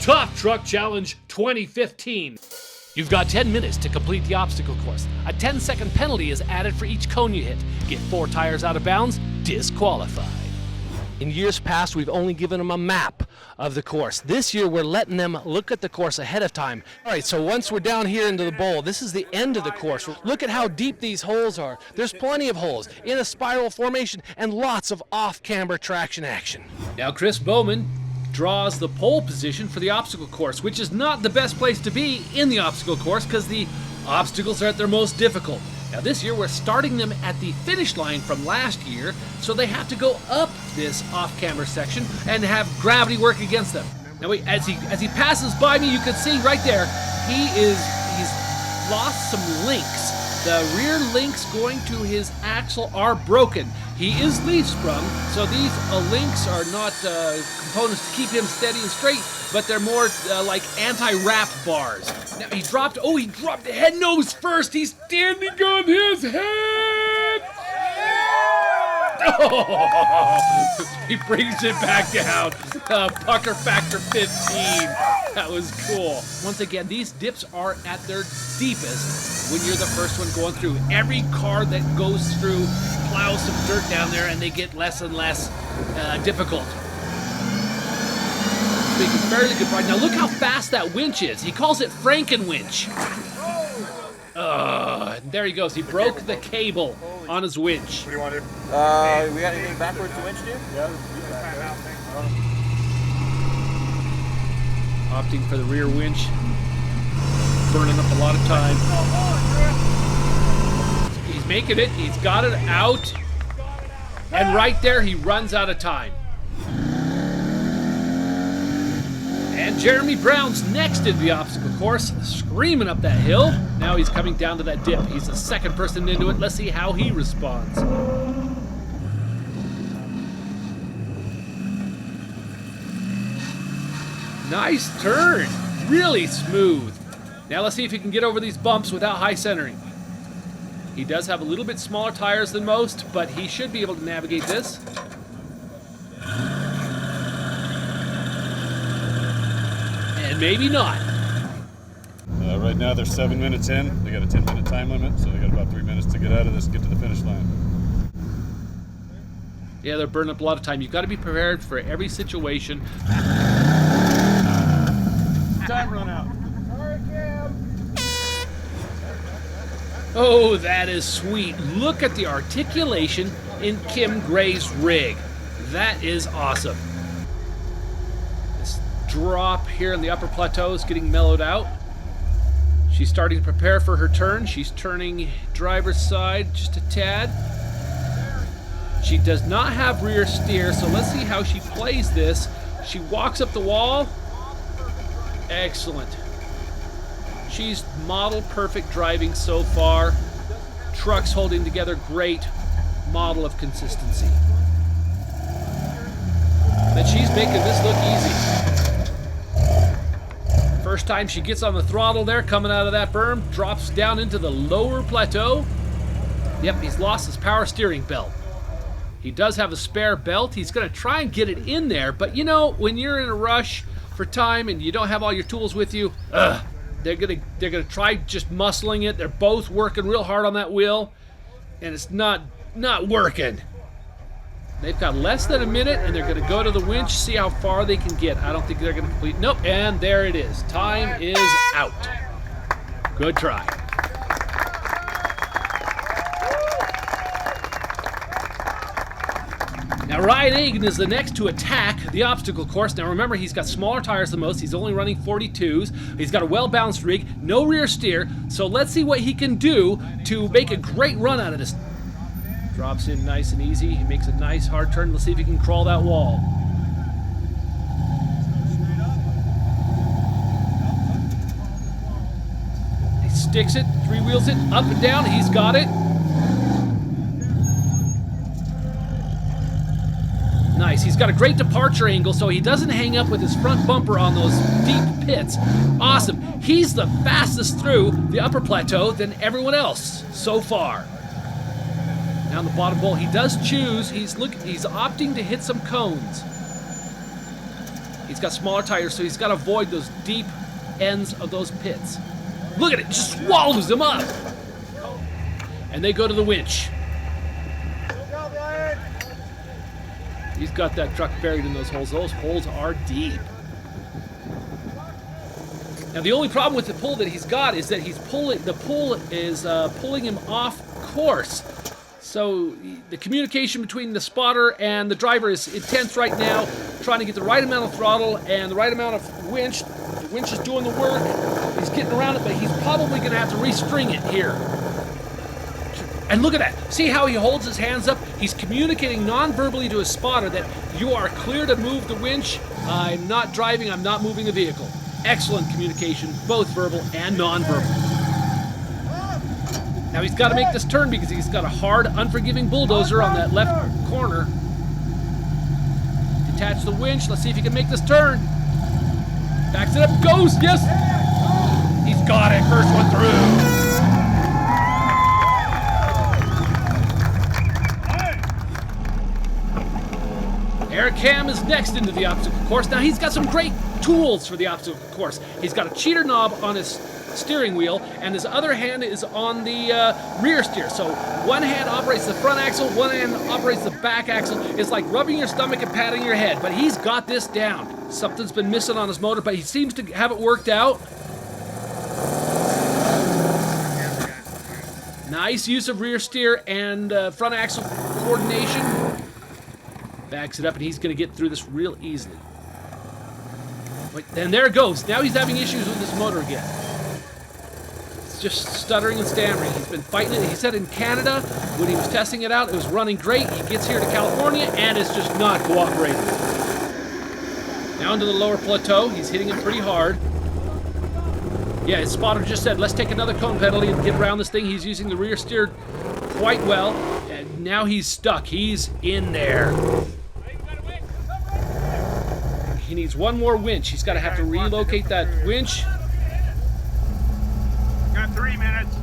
Tough Truck Challenge 2015. You've got 10 minutes to complete the obstacle course. A 10-second penalty is added for each cone you hit. Get 4 tires out of bounds, disqualified. In years past, we've only given them a map of the course. This year, we're letting them look at the course ahead of time. All right, so once we're down here into the bowl, this is the end of the course. Look at how deep these holes are. There's plenty of holes in a spiral formation and lots of off-camber traction action. Now, Chris Bowman draws the pole position for the obstacle course, which is not the best place to be in the obstacle course because the obstacles are at their most difficult. Now this year we're starting them at the finish line from last year, so they have to go up this off-camber section and have gravity work against them. Now wait, as he passes by me, you can see right there, he's lost some links. The rear links going to his axle are broken. He is leaf sprung, so these links are not components to keep him steady and straight, but they're more like anti-wrap bars. Now he dropped head nose first. He's standing on his head. Oh, he brings it back down. Pucker factor 15. That was cool. Once again, these dips are at their deepest when you're the first one going through. Every car that goes through plows some dirt down there and they get less and less difficult. Making fairly good ride. Now look how fast that winch is. He calls it Frankenwinch. There he goes. He broke the cable on his winch. What do you want to do? We got anything backwards to winch do? Yeah. Opting for the rear winch. Burning up a lot of time. He's making it. He's got it out. And right there, he runs out of time. And Jeremy Brown's next in the obstacle course, screaming up that hill. Now he's coming down to that dip. He's the second person into it. Let's see how he responds. Nice turn. Really smooth. Now let's see if he can get over these bumps without high centering. He does have a little bit smaller tires than most, but he should be able to navigate this. And maybe not. Right now they're 7 minutes in. They got a 10-minute time limit, so they got about 3 minutes to get out of this and get to the finish line. Yeah, they're burning up a lot of time. You've got to be prepared for every situation. Time run out. Oh, that is sweet. Look at the articulation in Kim Gray's rig. That is awesome. This drop here in the upper plateau is getting mellowed out. She's starting to prepare for her turn. She's turning driver's side just a tad. She does not have rear steer, so let's see how she plays this. She walks up the wall. Excellent. She's model perfect driving so far. Truck's holding together great. Model of consistency. But she's making this look easy. First time she gets on the throttle there, coming out of that berm, drops down into the lower plateau. Yep, he's lost his power steering belt. He does have a spare belt. He's going to try and get it in there, but you know, when you're in a rush for time and you don't have all your tools with you, they're gonna try just muscling it. They're both working real hard on that wheel, and it's not working. They've got less than a minute, and they're gonna go to the winch, see how far they can get. I don't think they're gonna complete. Nope, and there it is. Time is out. Good try. Now Ryan Egan is the next to attack the obstacle course. Now remember, he's got smaller tires than most. He's only running 42s. He's got a well-balanced rig, no rear steer. So let's see what he can do to make a great run out of this. Drops in nice and easy. He makes a nice hard turn. Let's see if he can crawl that wall. He sticks it, three-wheels it, up and down. He's got it. Nice. He's got a great departure angle, so he doesn't hang up with his front bumper on those deep pits. Awesome. He's the fastest through the upper plateau than everyone else so far. Down the bottom bowl, he does choose. He's opting to hit some cones. He's got smaller tires, so he's got to avoid those deep ends of those pits. Look at it, just swallows him up. And they go to the winch. He's got that truck buried in those holes. Those holes are deep. Now the only problem with the pull that he's got is that the pull is pulling him off course. So the communication between the spotter and the driver is intense right now, trying to get the right amount of throttle and the right amount of winch. The winch is doing the work. He's getting around it, but he's probably going to have to restring it here. And look at that. See how he holds his hands up? He's communicating non-verbally to his spotter that you are clear to move the winch. I'm not driving. I'm not moving the vehicle. Excellent communication, both verbal and non-verbal. Now he's got to make this turn because he's got a hard, unforgiving bulldozer on that left corner. Detach the winch. Let's see if he can make this turn. Backs it up. Goes. Yes. He's got it. First one through. Eric Ham is next into the obstacle course. Now he's got some great tools for the obstacle course. He's got a cheater knob on his steering wheel, and his other hand is on the rear steer. So one hand operates the front axle, one hand operates the back axle. It's like rubbing your stomach and patting your head, but he's got this down. Something's been missing on his motor, but he seems to have it worked out. Nice use of rear steer and front axle coordination. Backs it up, and he's going to get through this real easily. Wait, and there it goes. Now he's having issues with his motor again. It's just stuttering and stammering. He's been fighting it. He said in Canada, when he was testing it out, it was running great. He gets here to California, and it's just not cooperating. Down to the lower plateau. He's hitting it pretty hard. Yeah, his spotter just said, let's take another cone penalty and get around this thing. He's using the rear steer quite well, and now he's stuck. He's in there. He needs one more winch. He's got to have to relocate that winch. Got 3 minutes.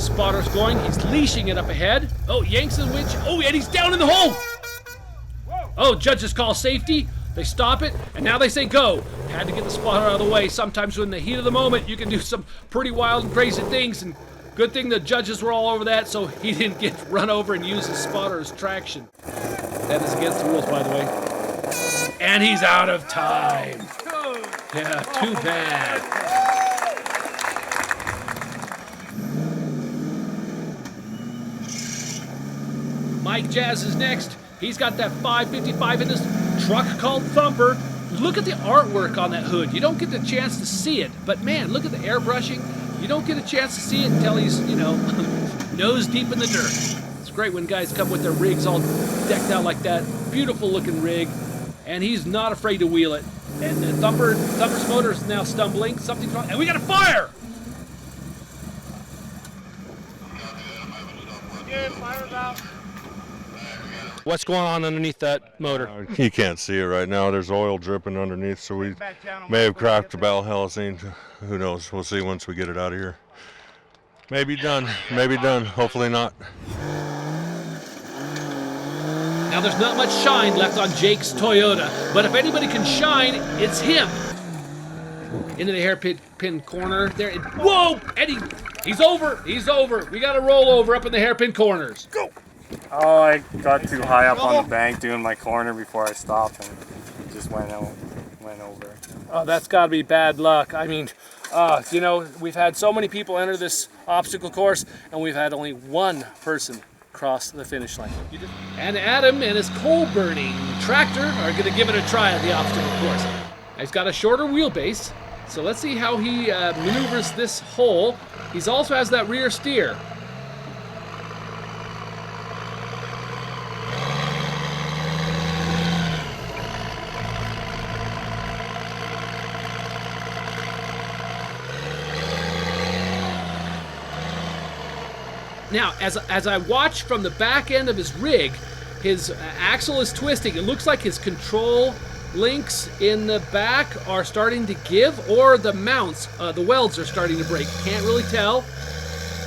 Spotter's going. He's leashing it up ahead. Oh, yanks the winch. Oh, and he's down in the hole. Oh, judges call safety. They stop it, and now they say go. Had to get the spotter out of the way. Sometimes in the heat of the moment, you can do some pretty wild and crazy things, and good thing the judges were all over that so he didn't get run over and use his spotter as traction. That is against the rules, by the way. And he's out of time. Yeah, too bad. Mike Jazz is next. He's got that 555 in his truck called Thumper. Look at the artwork on that hood. You don't get the chance to see it, but man, look at the airbrushing. You don't get a chance to see it until he's, nose deep in the dirt. It's great when guys come with their rigs all decked out like that. Beautiful looking rig, and he's not afraid to wheel it. And Thumper's motor is now stumbling. Something's wrong, and we got a fire! Yeah, fire's out. What's going on underneath that motor? You can't see it right now. There's oil dripping underneath, so we may have cracked the Valhelicene. Who knows? We'll see once we get it out of here. Maybe done. Maybe done. Hopefully not. Now there's not much shine left on Jake's Toyota, but if anybody can shine, it's him. Into the hairpin corner there. Whoa! Eddie, he's over. He's over. We got to roll over up in the hairpin corners. Go. Oh, I got too high up on the bank doing my corner before I stopped, and it just went over. Oh, that's got to be bad luck. I mean, we've had so many people enter this obstacle course, and we've had only one person cross the finish line. And Adam and his coal-burning tractor are going to give it a try at the obstacle course. He's got a shorter wheelbase, so let's see how he maneuvers this hole. He also has that rear steer. Now, as I watch from the back end of his rig, his axle is twisting. It looks like his control links in the back are starting to give, or the mounts, the welds are starting to break. Can't really tell,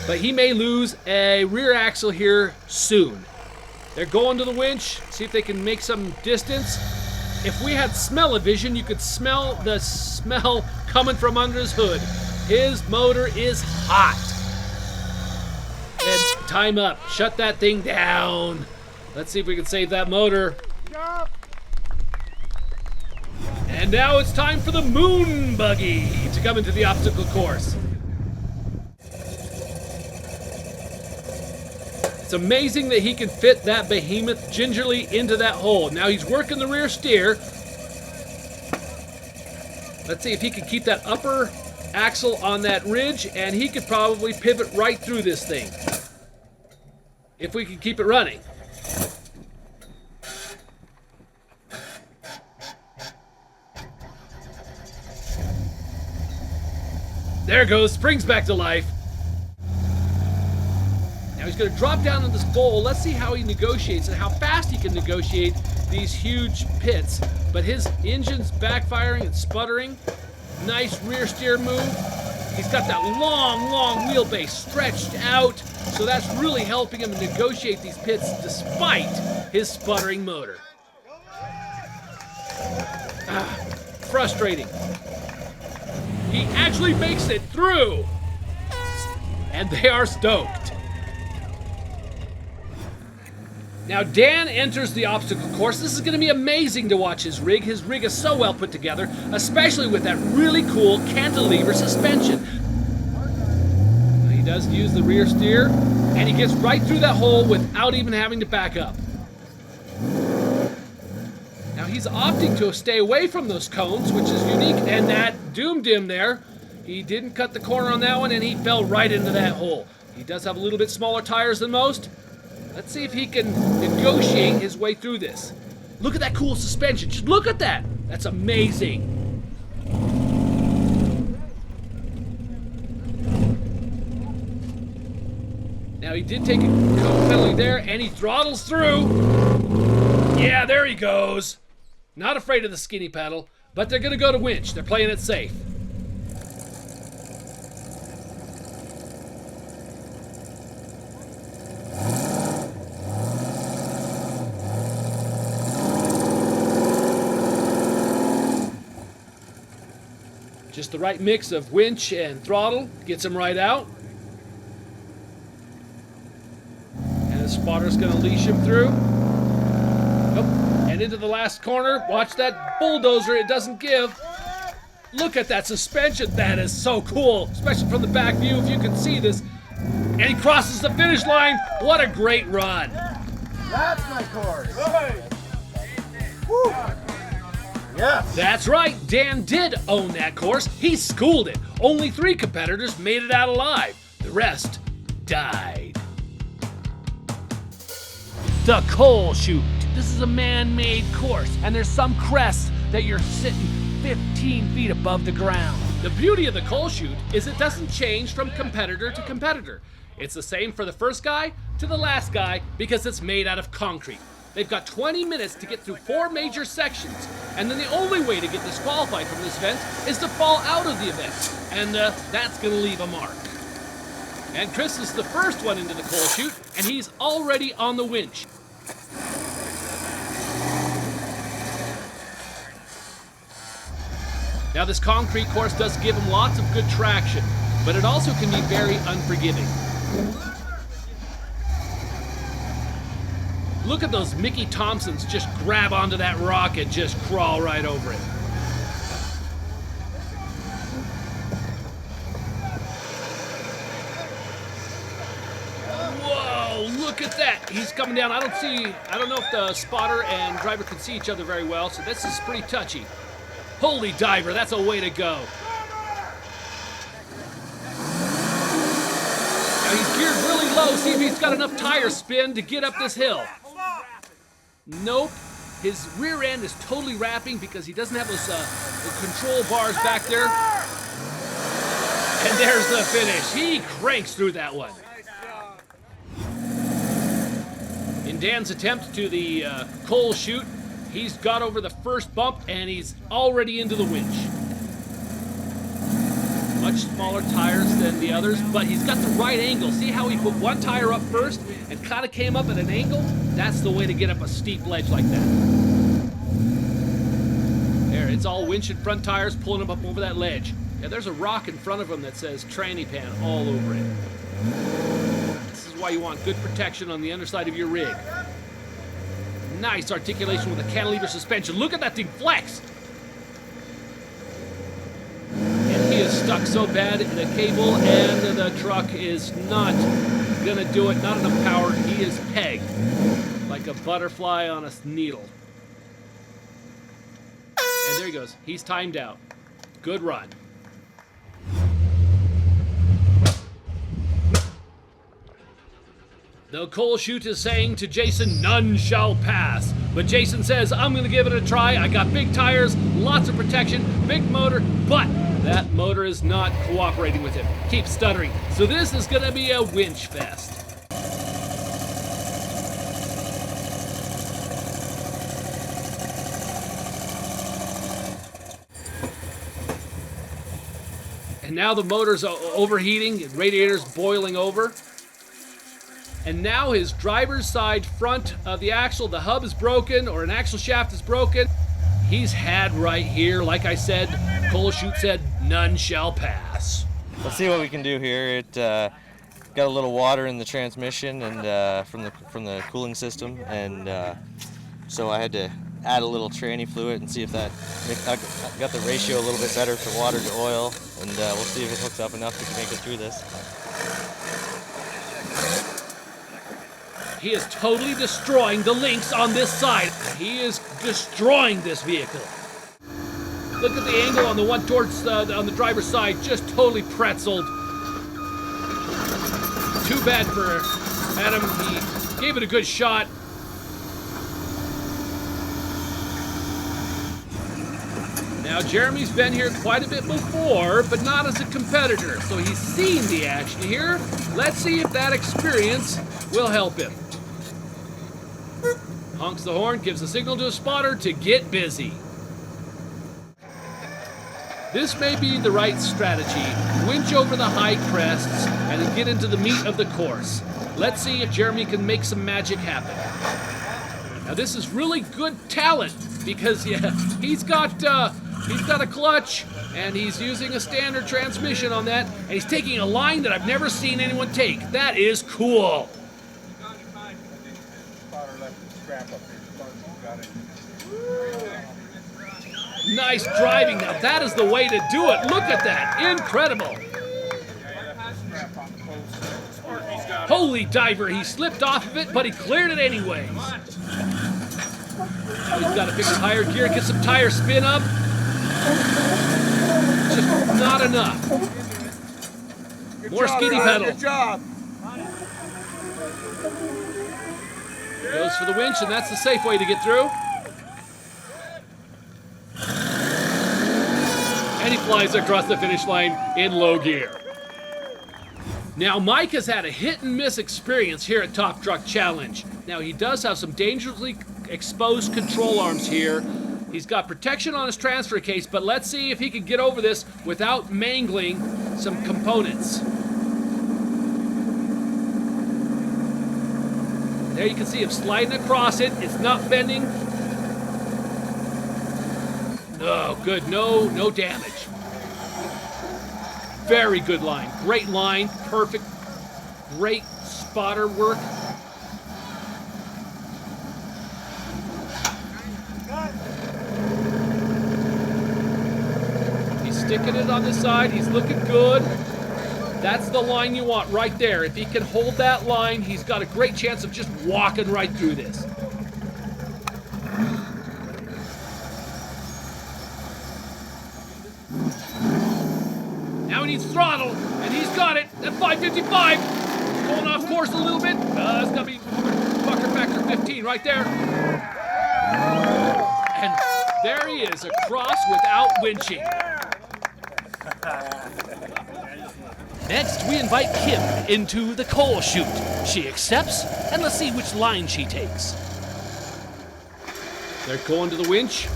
but he may lose a rear axle here soon. They're going to the winch, see if they can make some distance. If we had smell-o-vision, you could smell the smell coming from under his hood. His motor is hot. And time up. Shut that thing down. Let's see if we can save that motor. And now it's time for the moon buggy to come into the obstacle course. It's amazing that he can fit that behemoth gingerly into that hole. Now he's working the rear steer. Let's see if he can keep that upper axle on that ridge, and he could probably pivot right through this thing. If we can keep it running. There it goes, springs back to life. Now he's going to drop down in this bowl. Let's see how he negotiates and how fast he can negotiate these huge pits. But his engine's backfiring and sputtering. Nice rear steer move. He's got that long wheelbase stretched out. So that's really helping him negotiate these pits despite his sputtering motor. Frustrating. He actually makes it through. And they are stoked. Now Dan enters the obstacle course. This is going to be amazing to watch his rig. His rig is so well put together, especially with that really cool cantilever suspension. He does use the rear steer, and he gets right through that hole without even having to back up. Now he's opting to stay away from those cones, which is unique, and that doomed him there. He didn't cut the corner on that one, and he fell right into that hole. He does have a little bit smaller tires than most. Let's see if he can negotiate his way through this. Look at that cool suspension. Just look at that. That's amazing. Now he did take a cone penalty there, and he throttles through. Yeah, there he goes. Not afraid of the skinny pedal, but they're going to go to winch. They're playing it safe. Just the right mix of winch and throttle gets him right out. And the spotter's going to leash him through. Oh, and into the last corner. Watch that bulldozer. It doesn't give. Look at that suspension. That is so cool, especially from the back view if you can see this. And he crosses the finish line. What a great run. That's my course. Woo. Yes. That's right, Dan did own that course. He schooled it. Only 3 competitors made it out alive. The rest died. The Coal Chute. This is a man-made course, and there's some crests that you're sitting 15 feet above the ground. The beauty of the Coal Chute is it doesn't change from competitor to competitor. It's the same for the first guy to the last guy because it's made out of concrete. They've got 20 minutes to get through 4 major sections, and then the only way to get disqualified from this event is to fall out of the event, and that's going to leave a mark. And Chris is the first one into the Coal Chute, and he's already on the winch. Now this concrete course does give him lots of good traction, but it also can be very unforgiving. Look at those Mickey Thompsons just grab onto that rock and just crawl right over it. Whoa, look at that. He's coming down. I don't know if the spotter and driver can see each other very well, so this is pretty touchy. Holy diver, that's a way to go. Now he's geared really low. See if he's got enough tire spin to get up this hill. Nope. His rear end is totally wrapping because he doesn't have those the control bars back there. And there's the finish. He cranks through that one. In Dan's attempt to the Coal Chute, he's got over the first bump and he's already into the winch. Much smaller tires than the others, but he's got the right angle. See how he put one tire up first and kind of came up at an angle? That's the way to get up a steep ledge like that. There, it's all winching front tires, pulling him up over that ledge. Yeah, there's a rock in front of him that says tranny pan all over it. This is why you want good protection on the underside of your rig. Nice articulation with a cantilever suspension. Look at that thing flex! And he is stuck so bad in the cable, and the truck is not gonna do it, not enough power. He is pegged like a butterfly on a needle. And there he goes. He's timed out. Good run. The Coal Chute is saying to Jason, none shall pass. But Jason says, I'm going to give it a try. I got big tires, lots of protection, big motor, but that motor is not cooperating with him. Keeps stuttering. So this is going to be a winch fest. And now the motor's overheating, radiator's boiling over. And now his driver's side front of the axle, the hub is broken, or an axle shaft is broken. He's had right here, like I said, Coal Chute said, none shall pass. Let's see what we can do here. It got a little water in the transmission and from the cooling system, and so I had to add a little tranny fluid and see if that got the ratio a little bit better for water to oil, and we'll see if it hooks up enough we can make it through this. He is totally destroying the links on this side. He is destroying this vehicle. Look at the angle on the one towards on the driver's side, just totally pretzeled. Too bad for Adam. He gave it a good shot. Now Jeremy's been here quite a bit before, but not as a competitor, so he's seen the action here. Let's see if that experience will help him. Honks the horn, gives a signal to a spotter to get busy. This may be the right strategy. Winch over the high crests and then get into the meat of the course. Let's see if Jeremy can make some magic happen. Now this is really good talent because he's got a clutch and he's using a standard transmission on that, and he's taking a line that I've never seen anyone take. That is cool. Nice driving. Now that is the way to do it. Look at that. Incredible. Holy diver. He slipped off of it, but he cleared it anyways. Now he's got to pick a higher gear, get some tire spin up. Just not enough. More skinny pedal. Good job. Goes for the winch, and that's the safe way to get through. And he flies across the finish line in low gear. Now, Mike has had a hit and miss experience here at Top Truck Challenge. Now, he does have some dangerously exposed control arms here. He's got protection on his transfer case, but let's see if he can get over this without mangling some components. There you can see him sliding across it. It's not bending. Oh, good. No damage. Very good line. Great line. Perfect. Great spotter work. He's sticking it on the side. He's looking good. That's the line you want right there. If he can hold that line, he's got a great chance of just walking right through this. Now he needs throttle, and he's got it at 555. Going off course a little bit. It's gonna be pucker factor 15 right there. And there he is, across without winching. Next, we invite Kim into the Coal Chute. She accepts, and let's see which line she takes. They're going to the winch.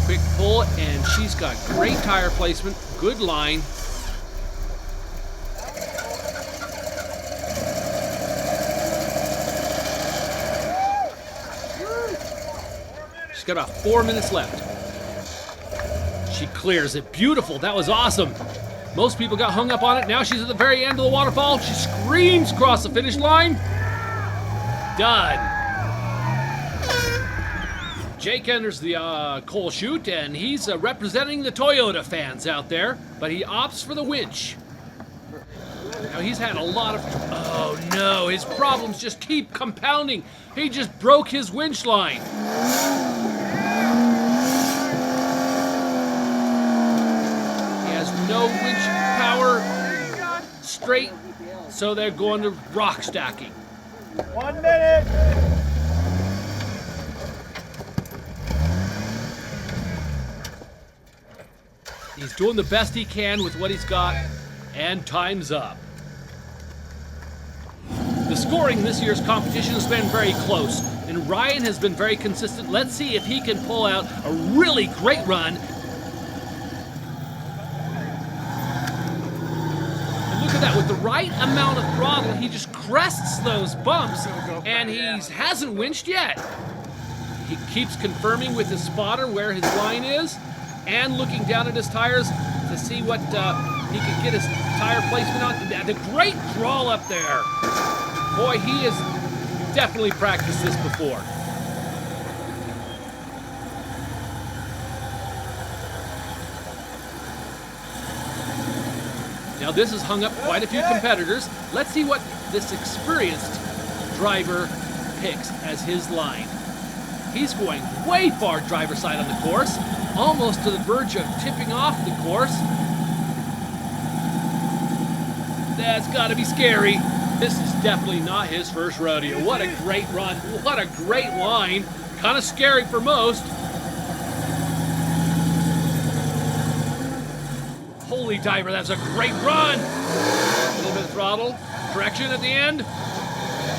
Quick pull, and she's got great tire placement, good line. She's got about 4 minutes left. She clears it. Beautiful. That was awesome. Most people got hung up on it. Now she's at the very end of the waterfall. She screams across the finish line. Done. Jake enters the Coal Chute, and he's representing the Toyota fans out there, but he opts for the winch. Now he's had a lot of... Oh no, his problems just keep compounding. He just broke his winch line. No winch power straight, so they're going to rock stacking. 1 minute. He's doing the best he can with what he's got, and time's up. The scoring in this year's competition has been very close, and Ryan has been very consistent. Let's see if he can pull out a really great run. Look at that, with the right amount of throttle, he just crests those bumps, and he hasn't winched yet. He keeps confirming with his spotter where his line is, and looking down at his tires to see what he can get his tire placement on. The great crawl up there. Boy, he has definitely practiced this before. Now this has hung up quite a few competitors. Let's see what this experienced driver picks as his line. He's going way far driver's side on the course, almost to the verge of tipping off the course. That's gotta be scary. This is definitely not his first rodeo. What a great run, what a great line. Kind of scary for most. Holy diver, that's a great run. A little bit of throttle, correction at the end.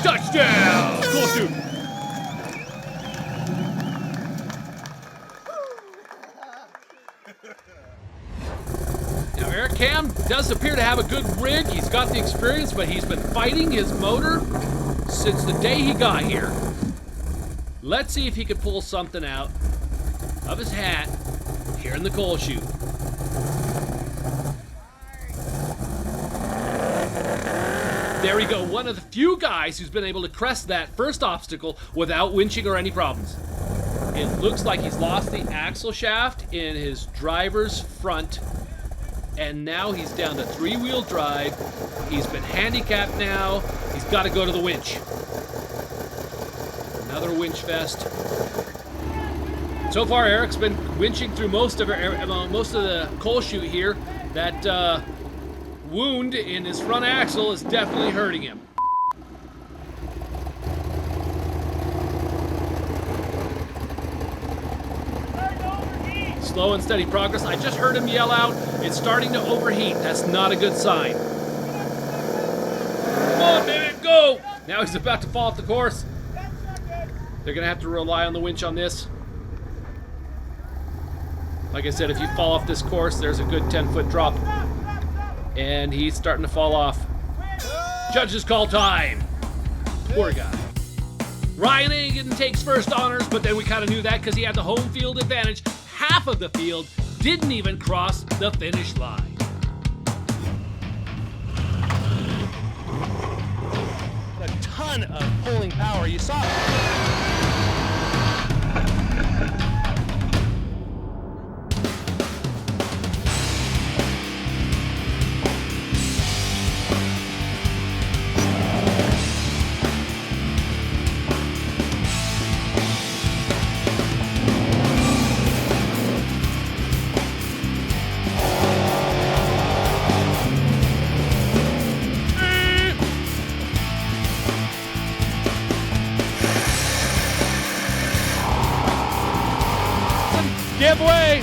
Touchdown, Coal Chute. Now Eric Cam does appear to have a good rig. He's got the experience, but he's been fighting his motor since the day he got here. Let's see if he can pull something out of his hat here in the Coal Chute. There we go, one of the few guys who's been able to crest that first obstacle without winching or any problems. It looks like he's lost the axle shaft in his driver's front, and now he's down to 3-wheel drive. He's been handicapped now. He's got to go to the winch. Another winch fest. So far, Eric's been winching through most of the Coal Chute here. That wound in his front axle is definitely hurting him. Slow and steady progress. I just heard him yell out, it's starting to overheat. That's not a good sign. Come on, baby, go! Now he's about to fall off the course. They're gonna have to rely on the winch on this. Like I said, if you fall off this course, there's a good 10-foot drop. And he's starting to fall off. Judges call time. Poor guy. Ryan Hagen takes first honors, but then we kind of knew that because he had the home field advantage. Half of the field didn't even cross the finish line. A ton of pulling power. You saw it. Give way!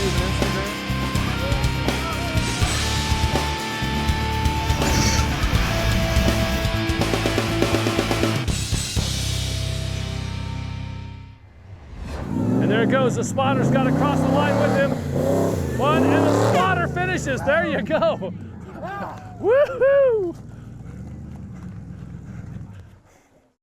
YouTube and Instagram. And there it goes. The spotter's got to cross the line with him. One, and the spotter finishes. There you go. Woohoo!